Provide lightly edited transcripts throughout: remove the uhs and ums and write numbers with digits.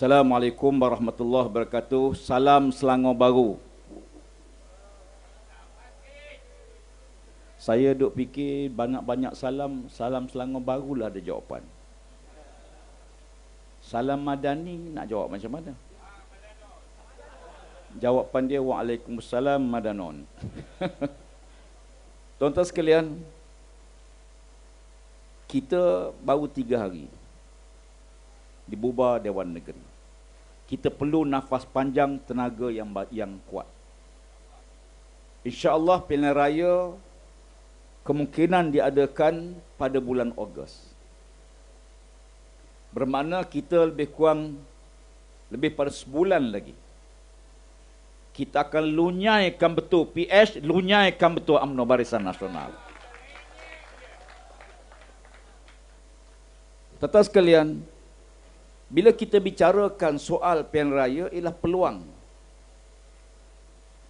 Assalamualaikum warahmatullahi wabarakatuh. Salam Selangor Baru. Saya duk fikir banyak-banyak salam Selangor Baru lah ada jawapan. Salam Madani nak jawab macam mana? Jawapan dia Waalaikumsalam Madanon. Tuan-tuan sekalian, kita baru 3 hari dibubar Dewan Negeri. Kita perlu nafas panjang, tenaga yang kuat. InsyaAllah pilihan raya kemungkinan diadakan pada bulan Ogos. Bermakna kita lebih kurang lebih pada sebulan lagi. Kita akan lunyaikan betul PH, lunyaikan betul UMNO Barisan Nasional. Tuan-tuan sekalian, bila kita bicarakan soal pilihan raya ialah peluang.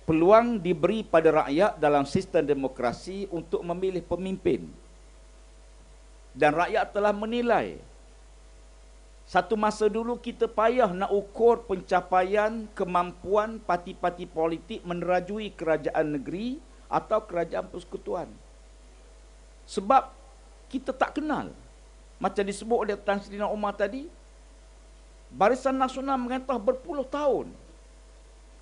Peluang diberi pada rakyat dalam sistem demokrasi untuk memilih pemimpin. Dan rakyat telah menilai. Satu masa dulu kita payah nak ukur pencapaian kemampuan parti-parti politik menerajui kerajaan negeri atau kerajaan persekutuan. Sebab kita tak kenal. Macam disebut oleh Tan Sri Omar tadi, Barisan Nasional merentah berpuluh tahun.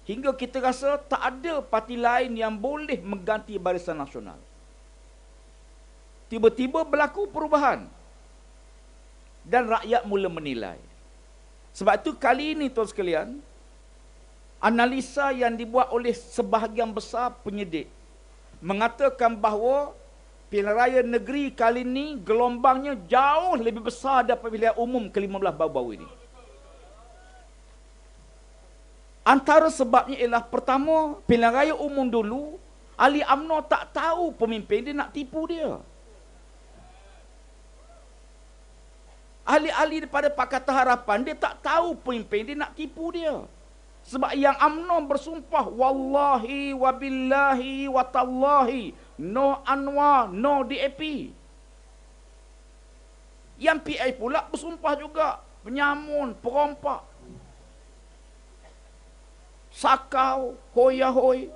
Hingga kita rasa tak ada parti lain yang boleh mengganti Barisan Nasional. Tiba-tiba berlaku perubahan. Dan rakyat mula menilai. Sebab itu kali ini tuan sekalian, analisa yang dibuat oleh sebahagian besar penyidik mengatakan bahawa pilihan raya negeri kali ini gelombangnya jauh lebih besar daripada pilihan umum ke-15 baru-baru ini. Antara sebabnya ialah pertama, pilihan raya umum dulu, ahli UMNO tak tahu pemimpin dia nak tipu dia. Ahli-ahli daripada Pakatan Harapan dia tak tahu pemimpin dia nak tipu dia. Sebab yang UMNO bersumpah wallahi wabillahi watallahi no Anwar no DAP. Yang PI pula bersumpah juga penyamun, perompak, sakau, hoya-hoy.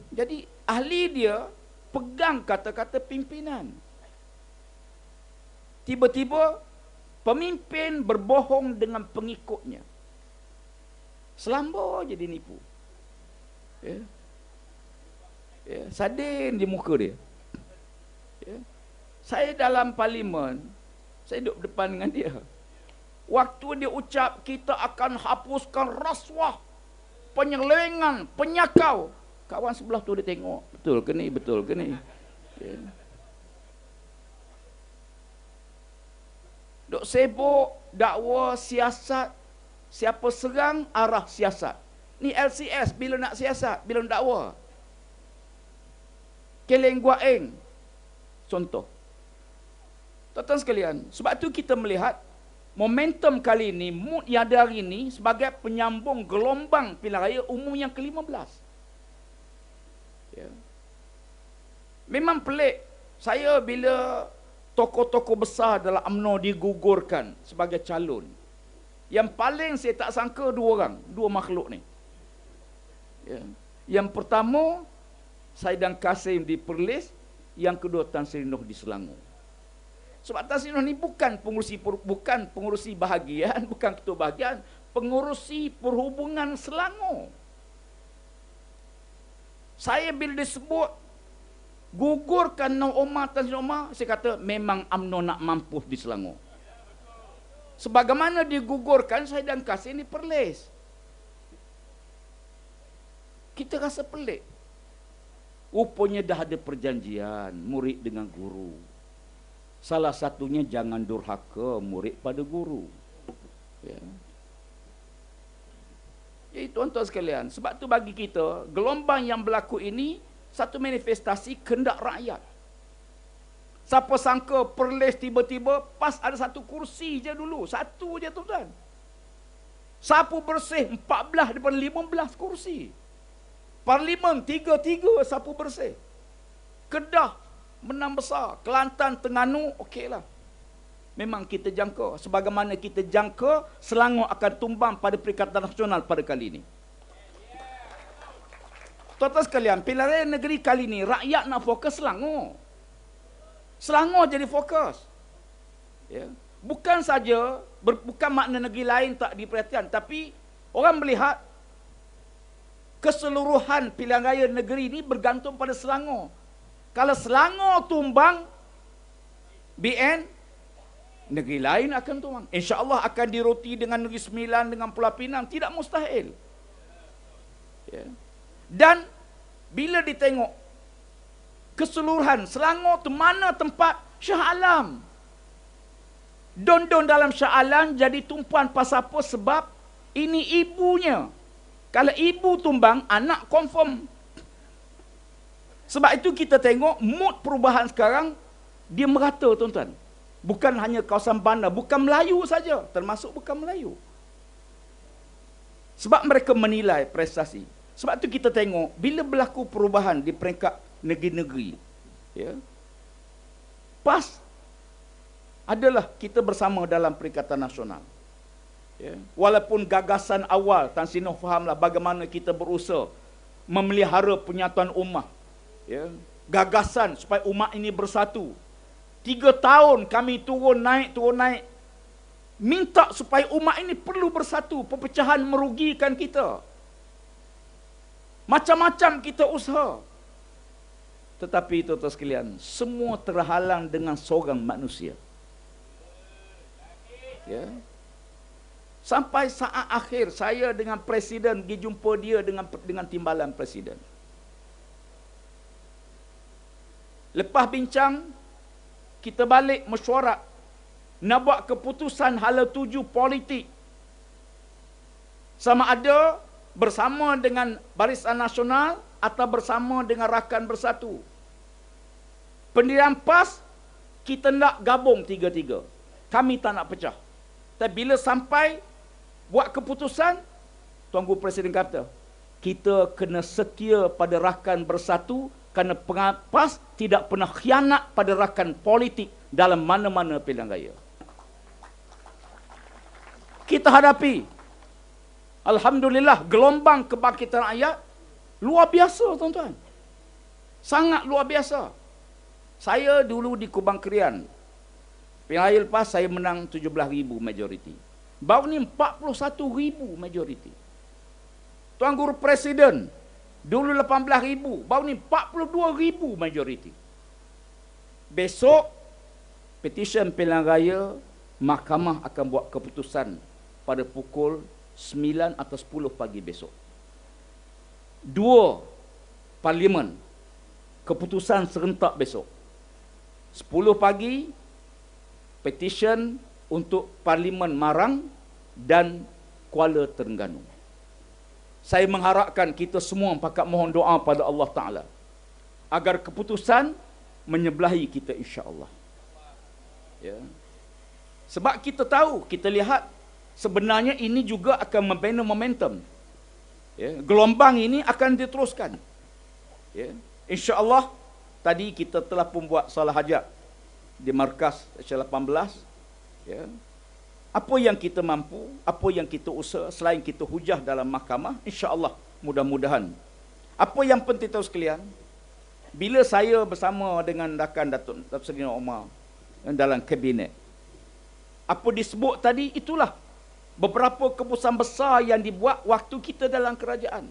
Jadi ahli dia pegang kata-kata pimpinan. Tiba-tiba pemimpin berbohong dengan pengikutnya. Selamba je dia nipu. Ya. Ya, sadin di muka dia. Ya. Saya dalam parlimen, saya duduk depan dengan dia. Waktu dia ucap kita akan hapuskan rasuah, penyelewengan, penyakau. Kawan sebelah tu dia tengok, betul ke ni, betul ke ni. Ya. Duk sibuk dakwa siasat, siapa serang arah siasat. Ni LCS bila nak siasat, bila nak dakwa. Keleng Guaeng contoh. Tuan-tuan sekalian, sebab tu kita melihat momentum kali ini, mood yang ada hari ini sebagai penyambung gelombang pilihan raya umum yang ke-15. Ya. Memang pelik. Saya bila tokoh-tokoh besar dalam UMNO digugurkan sebagai calon, yang paling saya tak sangka dua makhluk ni. Ya. Yang pertama, Saidan Kasim di Perlis, yang kedua Tan Sri Noh di Selangor. Sebab Tan Sri Noh ni bukan pengurusi bahagian, bukan ketua bahagian, pengurusi perhubungan Selangor. Saya bila disebut gugurkan Noh Omar, Tan Sri Omar, saya kata memang UMNO nak mampus di Selangor. Sebagaimana digugurkan Saidan Kasim di Perlis. Kita rasa pelik. Rupanya dah ada perjanjian murid dengan guru. Salah satunya jangan durhaka murid pada guru. Ya. Jadi tuan-tuan sekalian, sebab tu bagi kita, gelombang yang berlaku ini satu manifestasi kehendak rakyat. Siapa sangka Perlis tiba-tiba pas ada satu kursi je dulu. Satu je tuan-tuan. Sapu bersih 14 daripada 15 kursi. Parlimen 3 sapu bersih. Kedah menang besar. Kelantan, Terengganu okeylah. memang kita jangka. Sebagaimana kita jangka Selangor akan tumbang pada Perikatan Nasional pada kali ini. Tuan-tuan sekalian, pilihan raya negeri kali ini, rakyat nak fokus Selangor. Selangor jadi fokus. Ya. Bukan saja, bukan makna negeri lain tak diperhatikan, tapi orang melihat keseluruhan pilihan raya negeri ini bergantung pada Selangor. Kalau Selangor tumbang, BN, negeri lain akan tumbang. InsyaAllah akan diroti dengan Negeri Sembilan, dengan Pulau Pinang. Tidak mustahil. Ya. Dan bila ditengok keseluruhan Selangor tu mana tempat Shah Alam. Don-don dalam Shah Alam jadi tumpuan pasal apa? Sebab ini ibunya. Kalau ibu tumbang, anak confirm. Sebab itu kita tengok mood perubahan sekarang dia merata, tuan-tuan. Bukan hanya kawasan bandar, bukan Melayu saja, termasuk bukan Melayu. Sebab mereka menilai prestasi. Sebab itu kita tengok bila berlaku perubahan di peringkat negeri-negeri, ya, PAS adalah kita bersama dalam Perikatan Nasional. Ya. Walaupun gagasan awal, Tan Sri Noh fahamlah bagaimana kita berusaha memelihara penyatuan ummah. Ya. Gagasan supaya umat ini bersatu. 3 tahun kami turun naik. Minta supaya umat ini perlu bersatu. Perpecahan merugikan kita. Macam-macam kita usaha. Tetapi tuan-tuan sekalian, semua terhalang dengan seorang manusia. Ya. Sampai saat akhir saya dengan Presiden pergi jumpa dia dengan timbalan Presiden. Lepas bincang, kita balik mesyuarat nak buat keputusan hala tuju politik. Sama ada bersama dengan Barisan Nasional atau bersama dengan Rakan Bersatu. Pendirian PAS, kita nak gabung tiga-tiga. Kami tak nak pecah. Tapi bila sampai buat keputusan, Tuan Guru Presiden kata, kita kena setia pada Rakan Bersatu kerana PAS tidak pernah khianat pada rakan politik dalam mana-mana pilihan raya. Kita hadapi, alhamdulillah, gelombang kebangkitan rakyat luar biasa, tuan-tuan. Sangat luar biasa. Saya dulu di Kubang Krian, pilihan raya lepas saya menang 17,000 majoriti. Baru ni 41,000 majoriti. Tuan Guru Presiden dulu 18,000, baru ni 42,000 majoriti. Besok petisyen pilihan raya, mahkamah akan buat keputusan pada pukul 9 atau 10 pagi besok. 2 parlimen, keputusan serentak besok. 10 pagi petisyen untuk Parlimen Marang dan Kuala Terengganu. Saya mengharapkan kita semua pakat mohon doa pada Allah Ta'ala agar keputusan menyebelahi kita, insya-Allah. Ya. Sebab kita tahu, kita lihat sebenarnya ini juga akan membina momentum. Ya. Gelombang ini akan diteruskan. Ya. Insya-Allah, tadi kita telah pun buat salah hajat di markas Syah 18. Ya. Apa yang kita mampu, apa yang kita usaha, selain kita hujah dalam mahkamah, insya-Allah mudah-mudahan. Apa yang penting tahu sekalian, bila saya bersama dengan rakan Datuk Seri Noh Omar dalam kabinet, apa disebut tadi, itulah beberapa keputusan besar yang dibuat waktu kita dalam kerajaan.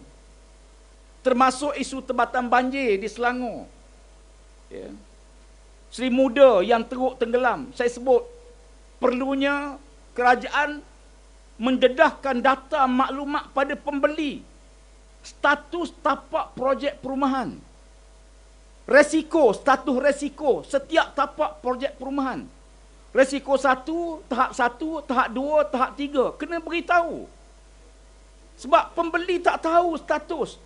Termasuk isu tebatan banjir di Selangor. Ya. Seri Muda yang teruk tenggelam. Saya sebut, perlunya kerajaan mendedahkan data maklumat pada pembeli, status tapak projek perumahan, resiko, status resiko setiap tapak projek perumahan. Resiko 1, tahap 1, tahap 2, tahap 3. Kena beritahu. Sebab pembeli tak tahu status.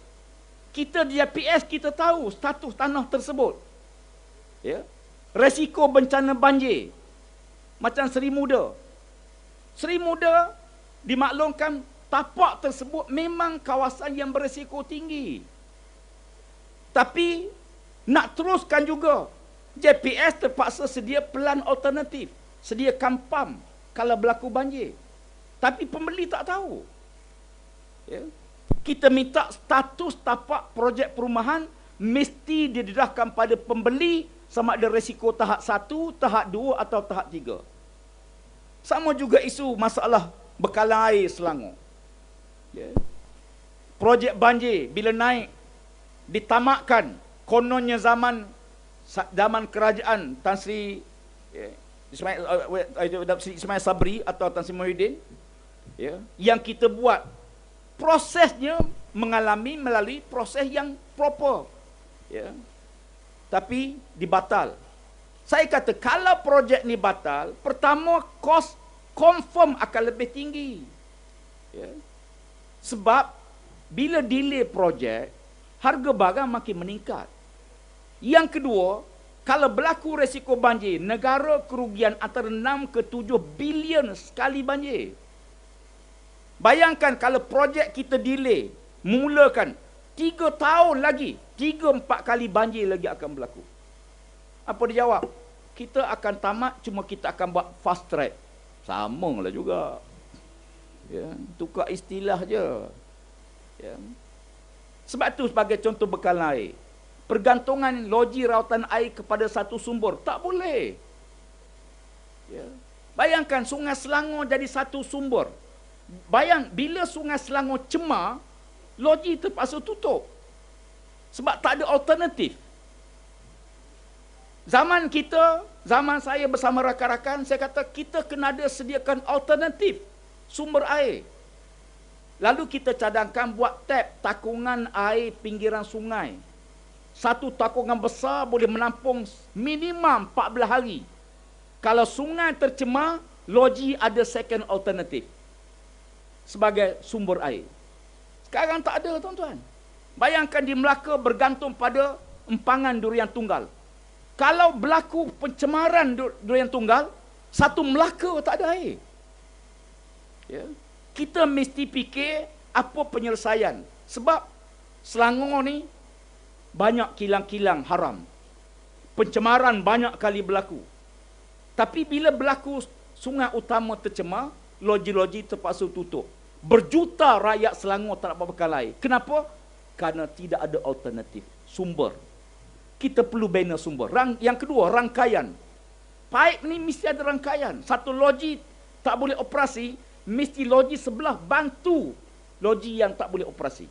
Kita di JPS kita tahu status tanah tersebut. Ya. Resiko bencana banjir. Macam Seri Muda. Seri Muda dimaklumkan tapak tersebut memang kawasan yang berisiko tinggi. Tapi nak teruskan juga, JPS terpaksa sedia pelan alternatif. sediakan pam kalau berlaku banjir. Tapi pembeli tak tahu. Ya. Kita minta status tapak projek perumahan mesti didedahkan pada pembeli sama ada risiko tahap 1, tahap 2 atau tahap 3. Sama juga isu masalah bekalan air Selangor. Ya. Projek banjir bila naik ditamakkan kononnya zaman kerajaan Tan Sri Ismail Sabri atau Tan Sri Muhyiddin, ya, yang kita buat prosesnya melalui proses yang proper, ya, tapi dibatal. Saya kata kalau projek ni batal, pertama kos confirm akan lebih tinggi, ya. Sebab bila delay projek, harga barang makin meningkat. Yang kedua, kalau berlaku resiko banjir, negara kerugian antara 6 ke 7 bilion sekali banjir. Bayangkan kalau projek kita delay, mulakan 3 tahun lagi, 3-4 kali banjir lagi akan berlaku. Apa dia jawab? Kita akan tamat, cuma kita akan buat fast track. Sama lah juga. Ya, tukar istilah je. Ya. Sebab tu sebagai contoh bekalan air, pergantungan loji rawatan air kepada satu sumber tak boleh. Ya. Bayangkan Sungai Selangor jadi satu sumber. Bila Sungai Selangor cemar, loji terpaksa tutup. Sebab tak ada alternatif. Zaman saya bersama rakan-rakan, saya kata kita kena ada sediakan alternatif sumber air. Lalu kita cadangkan buat tap takungan air pinggiran sungai. Satu takungan besar boleh menampung minimum 14 hari. Kalau sungai tercemar, loji ada second alternatif sebagai sumber air. Sekarang tak ada, tuan-tuan. Bayangkan di Melaka bergantung pada empangan Durian Tunggal. Kalau berlaku pencemaran Durian Tunggal, satu Melaka tak ada air. Ya. Kita mesti fikir apa penyelesaian. Sebab Selangor ni banyak kilang-kilang haram. Pencemaran banyak kali berlaku. Tapi bila berlaku sungai utama tercemar, loji-loji terpaksa tutup. Berjuta rakyat Selangor tak dapat bekal air. Kenapa? Kerana tidak ada alternatif sumber. Kita perlu bina sumber. Yang kedua, rangkaian. Paip ni mesti ada rangkaian. Satu loji tak boleh operasi, mesti loji sebelah bantu loji yang tak boleh operasi.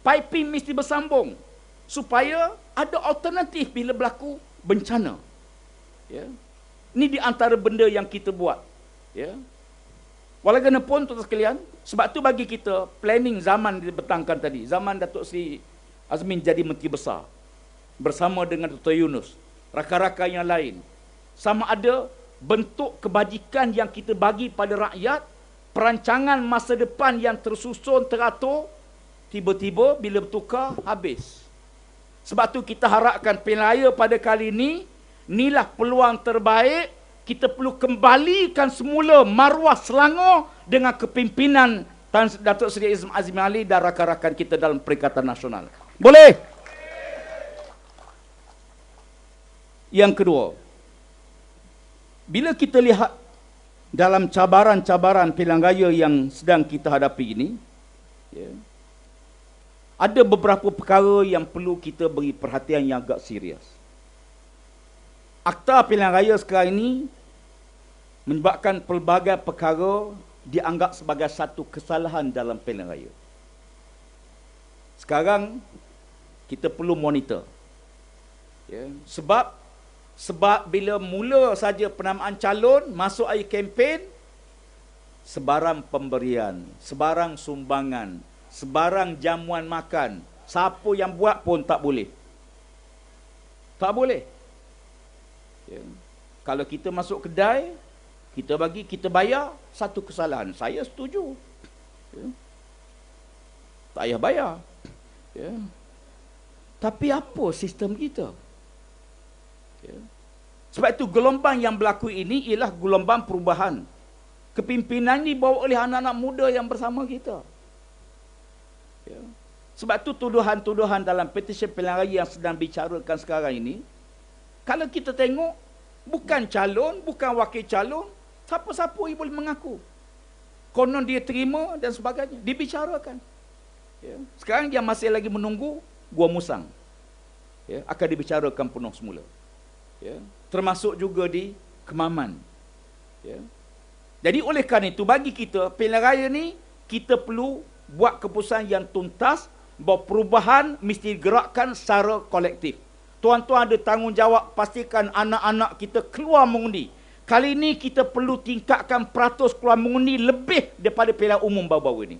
Piping mesti bersambung supaya ada alternatif bila berlaku bencana. Ya. Ini di antara benda yang kita buat. Ya. Walaupun tuan-tuan sekalian, sebab tu bagi kita planning zaman dibentangkan tadi, zaman Datuk Seri Azmin jadi Menteri Besar bersama dengan Dr. Yunus, rakan-rakan yang lain, sama ada bentuk kebajikan yang kita bagi pada rakyat, perancangan masa depan yang tersusun, teratur, tiba-tiba bila bertukar, habis. Sebab tu kita harapkan pilihan raya pada kali ini, inilah peluang terbaik, kita perlu kembalikan semula maruah Selangor dengan kepimpinan Datuk Seri Azmin Ali dan rakan-rakan kita dalam Perikatan Nasional. Boleh? Yang kedua, bila kita lihat dalam cabaran-cabaran pilihan raya yang sedang kita hadapi ini, ya, ada beberapa perkara yang perlu kita beri perhatian yang agak serius. Akta pilihan raya sekarang ini menyebabkan pelbagai perkara dianggap sebagai satu kesalahan dalam pilihan raya. Sekarang kita perlu monitor. Ya, sebab bila mula saja penamaan calon, masuk air kempen, sebarang pemberian, sebarang sumbangan, sebarang jamuan makan, siapa yang buat pun tak boleh. Tak boleh. Ya. Kalau kita masuk kedai, kita bayar, satu kesalahan. Saya setuju. Ya. Tak payah bayar. Ya. Tapi apa sistem kita? Ya. Sebab itu gelombang yang berlaku ini ialah gelombang perubahan. Kepimpinan ini dibawa oleh anak-anak muda yang bersama kita. Ya. Sebab itu tuduhan-tuduhan dalam petisi pilihan raya yang sedang bicarakan sekarang ini, kalau kita tengok, Bukan calon, bukan wakil calon, siapa-siapa yang boleh mengaku. Konon dia terima dan sebagainya, dibicarakan. Ya. Sekarang yang masih lagi menunggu Gua Musang. Ya, akan dibicarakan penuh semula. Ya. Termasuk juga di Kemaman. Ya. Jadi oleh kerana itu, bagi kita, pilihan raya ni, kita perlu buat keputusan yang tuntas, bahawa perubahan mesti digerakkan secara kolektif. Tuan-tuan ada tanggungjawab pastikan anak-anak kita keluar mengundi. Kali ini kita perlu tingkatkan peratus keluar mengundi lebih daripada pilihan umum baru-baru ini.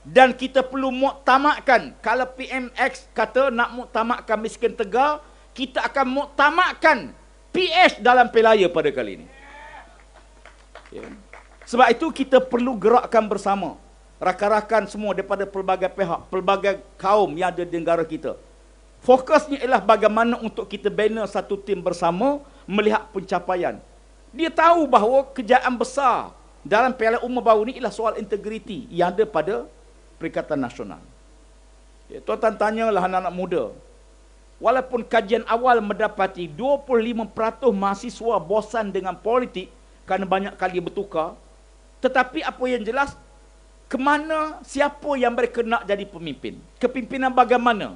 Dan kita perlu muktamadkan, kalau PMX kata nak muktamadkan miskin Tegar, kita akan muktamadkan PS dalam pilihan raya pada kali ini. Ya. Sebab itu kita perlu gerakkan bersama. Rakan-rakan semua daripada pelbagai pihak, pelbagai kaum yang ada di negara kita. Fokusnya ialah bagaimana untuk kita bina satu tim bersama melihat pencapaian. Dia tahu bahawa kejayaan besar dalam Piala Umum baru ini ialah soal integriti yang ada pada Perikatan Nasional. Ya, tuan-tuan tanyalah anak-anak muda. Walaupun kajian awal mendapati 25% mahasiswa bosan dengan politik kerana banyak kali bertukar, tetapi apa yang jelas, kemana, siapa yang mereka nak jadi pemimpin? Kepimpinan bagaimana?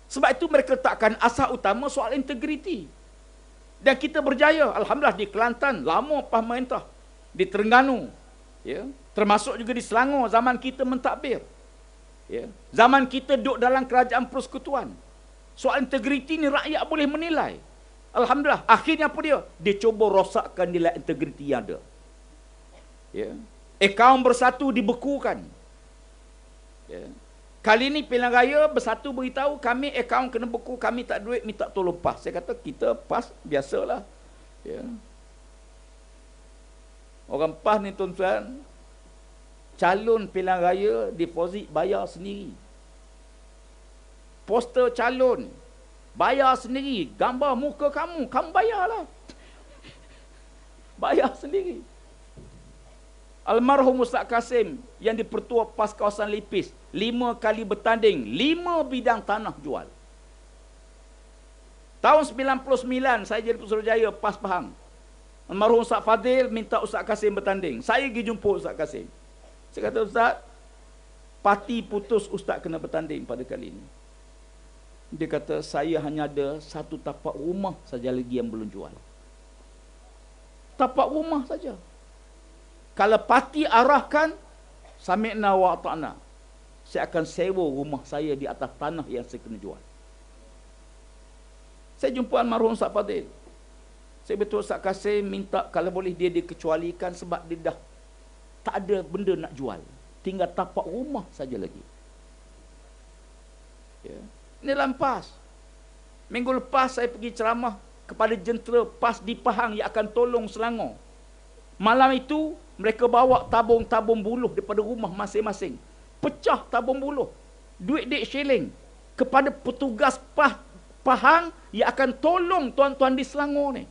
Sebab itu mereka letakkan asas utama soal integriti. Dan kita berjaya. Alhamdulillah di Kelantan, lama pemerintah. Di Terengganu. Ya. Termasuk juga di Selangor, zaman kita mentadbir. Ya. Zaman kita duduk dalam kerajaan persekutuan. Soal integriti ni rakyat boleh menilai. Alhamdulillah. Akhirnya apa dia? Dia cuba rosakkan nilai integriti yang ada. Ya. Akaun bersatu dibekukan. Ya. Kali ni pilihan raya bersatu beritahu kami akaun kena beku, kami tak duit, minta tolong PAS. Saya kata kita PAS biasalah. Ya. Orang PAS ni tuan-tuan, calon pilihan raya deposit bayar sendiri. Poster calon bayar sendiri, gambar muka kamu bayarlah. Bayar sendiri. Almarhum Ustaz Kasim yang dipertua PAS kawasan Lipis, 5 kali bertanding, 5 bidang tanah jual. Tahun 99 saya jadi Putrajaya PAS Pahang. Almarhum Ustaz Fadil minta Ustaz Kasim bertanding. Saya pergi jumpa Ustaz Kasim. Saya kata, Ustaz, parti putus Ustaz kena bertanding pada kali ini. Dia kata, saya hanya ada satu tapak rumah saja lagi yang belum jual. Tapak rumah saja. Kalau parti arahkan, sami'na wa ata'na, saya akan sewa rumah saya di atas tanah yang saya kena jual. Saya jumpa almarhum Ustaz Fadil. Saya betul Ustaz Kasim minta kalau boleh dia dikecualikan sebab dia dah tak ada benda nak jual. Tinggal tapak rumah saja lagi. Ya. Ini dalam PAS. Minggu lepas saya pergi ceramah kepada jentera PAS di Pahang yang akan tolong Selangor. Malam itu mereka bawa tabung-tabung buluh daripada rumah masing-masing. Pecah tabung buluh. Duit-duit shilling kepada petugas Pahang yang akan tolong tuan-tuan di Selangor ni.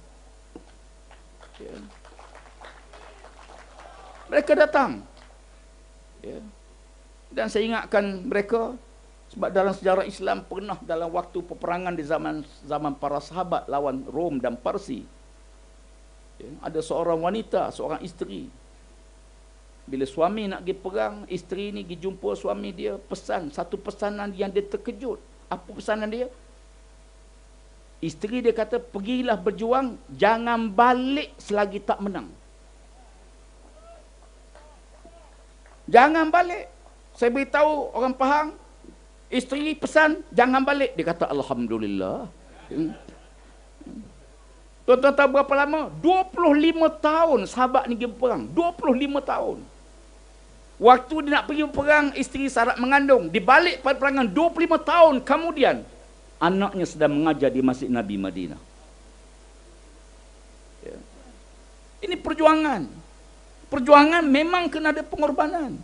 Ya. Mereka datang. Ya. Dan saya ingatkan mereka sebab dalam sejarah Islam pernah dalam waktu peperangan di zaman para sahabat lawan Rom dan Parsi. Ya, ada seorang wanita, seorang isteri. Bila suami nak pergi perang, isteri ni pergi jumpa suami dia, pesan satu pesanan yang dia terkejut. Apa pesanan dia? Isteri dia kata, pergilah berjuang, jangan balik selagi tak menang. Jangan balik. Saya beritahu orang Pahang, isteri pesan jangan balik. Dia kata alhamdulillah. Tuan-tuan tahu berapa lama? 25 tahun sahabat ni pergi berperang. 25 tahun. Waktu dia nak pergi berperang, isteri syarat mengandung. Di balik pada perangan 25 tahun kemudian, anaknya sedang mengajar di Masjid Nabi Madinah. Ya. Ini perjuangan. Perjuangan memang kena ada pengorbanan.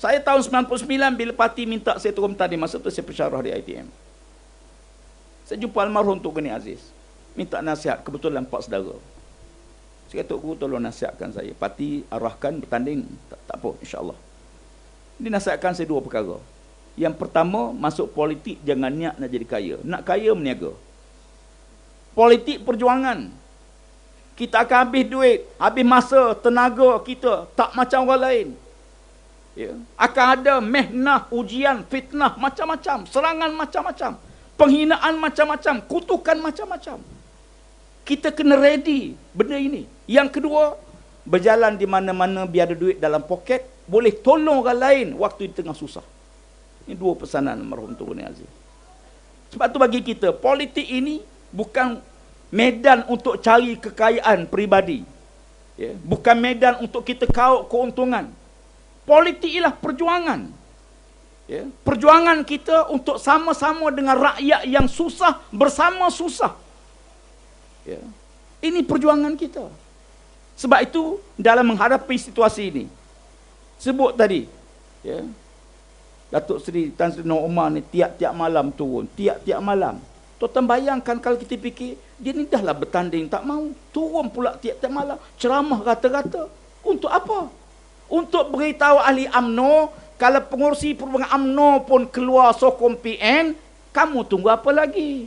Saya tahun 99 bila parti minta saya turun tadi, masa tu saya pensyarah di ITM. Saya jumpa almarhum Tok Gani Aziz. Minta nasihat, kebetulan 4 saudara. Saya kata, Tok Guru tolong nasihatkan saya. Parti arahkan bertanding, tak apa, insyaAllah. Dia nasihatkan saya 2 perkara. Yang pertama, masuk politik jangan niat nak jadi kaya. Nak kaya, meniaga. Politik perjuangan. Kita akan habis duit, habis masa, tenaga kita, tak macam orang lain. Ya. Akan ada mehnah, ujian, fitnah, macam-macam. Serangan macam-macam. Penghinaan macam-macam. Kutukan macam-macam. Kita kena ready benda ini. Yang kedua, berjalan di mana-mana biar ada duit dalam poket, boleh tolong orang lain waktu di tengah susah. Ini dua pesanan almarhum Tun Gani Aziz. Sebab tu bagi kita, politik ini bukan medan untuk cari kekayaan peribadi. Ya. Bukan medan untuk kita kaut keuntungan. Politik ialah perjuangan. Ya. Perjuangan kita untuk sama-sama dengan rakyat yang susah, bersama susah. Ya. Ini perjuangan kita. Sebab itu, dalam menghadapi situasi ini, sebut tadi, ya, Datuk Seri Tan Sri Nur Omar ni tiap-tiap malam turun, tiap-tiap malam. Tuan-tuan bayangkan kalau kita fikir, dia ni dahlah bertanding, tak mau. Turun pula tiap-tiap malam, ceramah rata-rata. Untuk apa? Untuk beritahu ahli UMNO, kalau pengurusi perubahan UMNO pun keluar sokong PN, kamu tunggu apa lagi?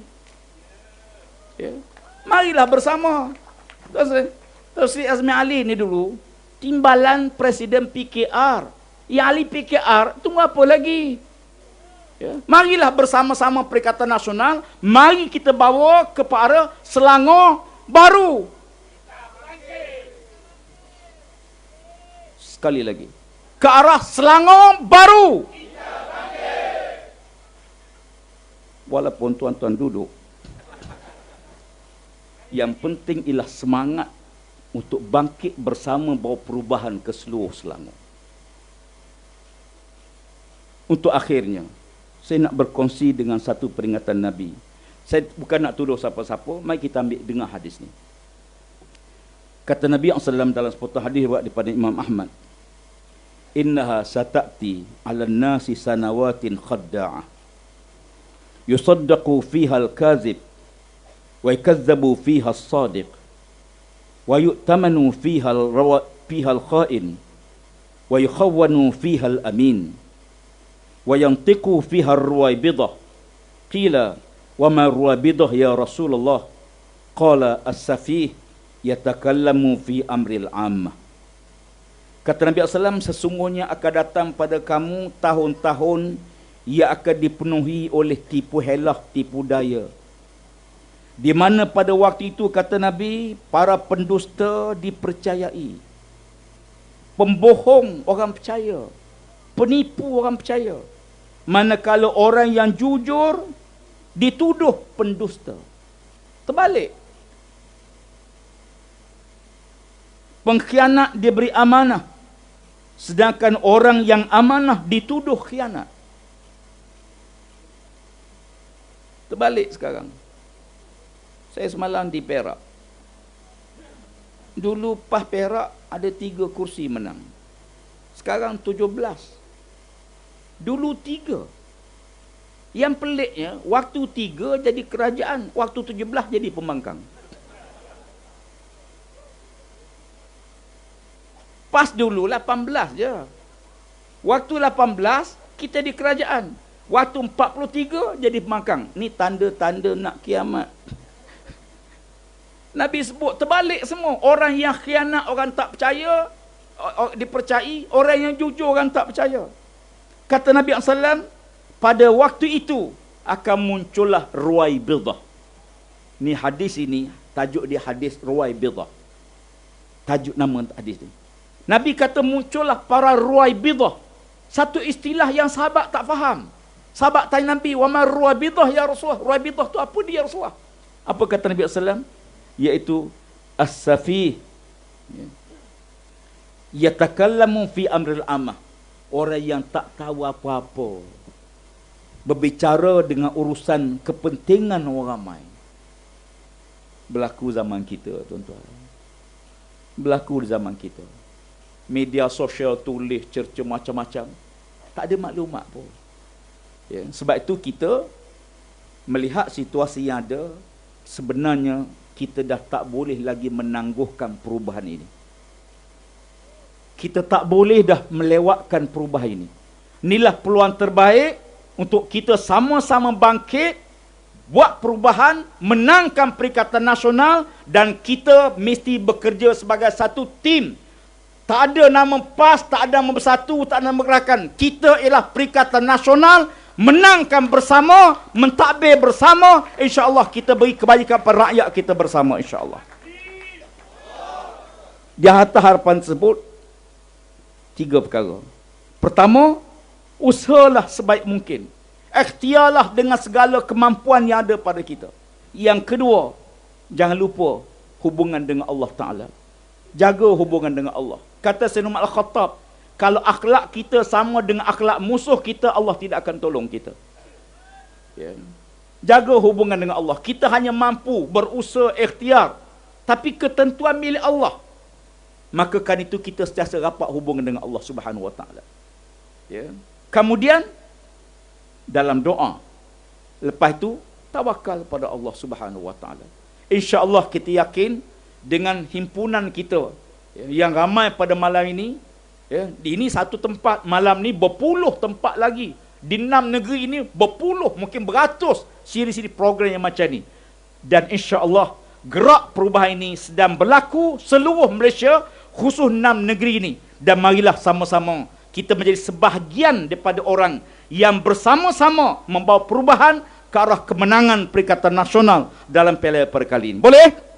Ya. Marilah bersama. Tuan Sri Azmi Ali ni dulu, timbalan Presiden PKR. Yang ahli PKR, tunggu apa lagi? Ya. Marilah bersama-sama Perikatan Nasional, mari kita bawa kepada Selangor baru. Sekali lagi, ke arah Selangor baru. Walaupun tuan-tuan duduk, yang penting ialah semangat untuk bangkit bersama bawa perubahan ke seluruh Selangor. Untuk akhirnya, saya nak berkongsi dengan satu peringatan Nabi. Saya bukan nak tuduh siapa-siapa, mari kita ambil dengar hadis ni. Kata Nabi SAW dalam sepotong hadis riwayat daripada Imam Ahmad, innaha sata'ti 'alan nasi sanawatin khadda'ah yusaddaqu fiha al-kazib wa yakazzabu fiha as-sadiq wa yu'tamanu fiha al-kha'in wa yukhawwanu fiha al-amin wa yantiqu fiha ar-ruwaybidah. Qila wa ma ruwaybidah ya Rasulullah? Qala as-safih yatakallamu fi amril 'ammah. Kata Nabi SAW, sesungguhnya akan datang pada kamu tahun-tahun yang akan dipenuhi oleh tipu helah, tipu daya. Di mana pada waktu itu, kata Nabi, para pendusta dipercayai. Pembohong orang percaya. Penipu orang percaya. Manakala orang yang jujur dituduh pendusta. Terbalik. Pengkhianat diberi amanah. Sedangkan orang yang amanah dituduh khianat. Terbalik sekarang. Saya semalam di Perak. Dulu PAS Perak ada 3 kursi menang. Sekarang 17. Dulu 3. Yang peliknya, waktu 3 jadi kerajaan, waktu 17 jadi pembangkang. PAS dulu 18 je. Waktu 18 kita di kerajaan. Waktu 43 jadi pembangkang. Ni tanda-tanda nak kiamat. Nabi sebut terbalik semua. Orang yang khianat orang tak percaya dipercayai, orang yang jujur orang tak percaya. Kata Nabi SAW, pada waktu itu akan muncullah Ruwaybidah. Ni hadis ini, tajuk dia hadis Ruwaybidah. Tajuk nama hadis ni. Nabi kata muncullah para Ruwaybidah. Satu istilah yang sahabat tak faham. Sahabat tanya Nabi, wa ma Ruwaybidah ya Rasulullah? Ruwaybidah tu apa dia Rasulullah? Apa kata Nabi SAW? Iaitu as-safih. Yatakallamu fi amril amah. Orang yang tak tahu apa-apa. Berbicara dengan urusan kepentingan orang ramai. Berlaku zaman kita, tuan-tuan. Berlaku di zaman kita. Media sosial tulis cerca macam-macam, tak ada maklumat pun. Ya, sebab itu kita melihat situasi yang ada, sebenarnya kita dah tak boleh lagi menangguhkan perubahan ini. Kita tak boleh dah melewatkan perubahan ini. Inilah peluang terbaik untuk kita sama-sama bangkit buat perubahan, menangkan Perikatan Nasional, dan kita mesti bekerja sebagai satu tim. Tak ada nama PAS, tak ada nama Bersatu, tak ada nama Gerakan. Kita ialah Perikatan Nasional, menangkan bersama, mentadbir bersama, insya-Allah kita beri kebajikan pada rakyat kita bersama, insya-Allah. Di atas harapan tersebut, 3 perkara. Pertama, usahalah sebaik mungkin. Ikhtiarlah dengan segala kemampuan yang ada pada kita. Yang kedua, jangan lupa hubungan dengan Allah Ta'ala. Jaga hubungan dengan Allah. Kata Sayyidina Umar Al-Khattab, kalau akhlak kita sama dengan akhlak musuh kita, Allah tidak akan tolong kita. Ya. Jaga hubungan dengan Allah. Kita hanya mampu berusaha ikhtiar, tapi ketentuan milik Allah. Maka kan itu kita sentiasa rapat hubungan dengan Allah Subhanahu Wa Taala. Ya. Kemudian dalam doa, lepas itu tawakal pada Allah Subhanahu Wa Taala. Insya-Allah kita yakin dengan himpunan kita yang ramai pada malam ini, ya, di ini satu tempat, malam ni berpuluh tempat lagi. Di 6 negeri ini berpuluh, mungkin beratus siri-siri program yang macam ni. Dan insya-Allah gerak perubahan ini sedang berlaku seluruh Malaysia, khusus 6 negeri ini. Dan marilah sama-sama kita menjadi sebahagian daripada orang yang bersama-sama membawa perubahan ke arah kemenangan Perikatan Nasional dalam Piala Perkali ini. Boleh?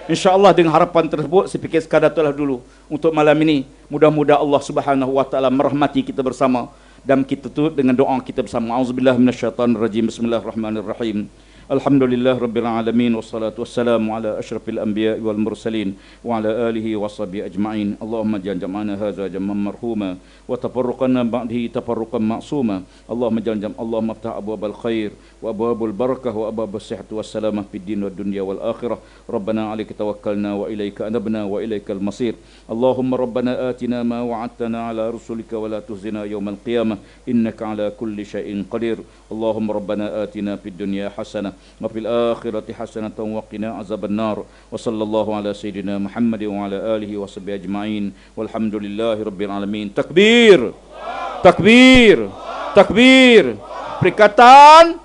InsyaAllah dengan harapan tersebut, saya fikir sekadar itulah dulu untuk malam ini. Mudah-mudahan Allah Subhanahu Wa Taala merahmati kita bersama, dan kita tutup dengan doa kita bersama. Auzubillahi minasyaitonirrajim. Bismillahirrahmanirrahim. Alhamdulillah Rabbil Alamin. Wassalatu wassalamu ala ashrafil anbiya wal mursalin wa ala alihi wa sahbihi ajma'in. Allahumma ja'al jam'ana hadza jam'an marhuma wa tafarruqana ba'dihi tafarruqan ma'suma. Allahumma ja'al Allahumma aftah abwabal khair wa abwabul barakah wa abwabus sihhat was salamah fid din wad dunya wal akhirah. Rabbana 'alaika tawakkalna wa ilaika anabna wa ilaikal masir. Allahumma rabbana atina ma wa'adtana ala rusulika wa la tuhzina yawmal qiyamah innaka 'ala kulli syai'in qadir. Allahumma rabbana atina fid dunya hasanah wa fil akhirati hasanatan wa qina azaban nar. Wa sallallahu ala sayyidina Muhammad wa ala alihi wa sahbihi ajma'in. Walhamdulillahi rabbil alamin. Takbir. Takbir. Takbir. Perikatan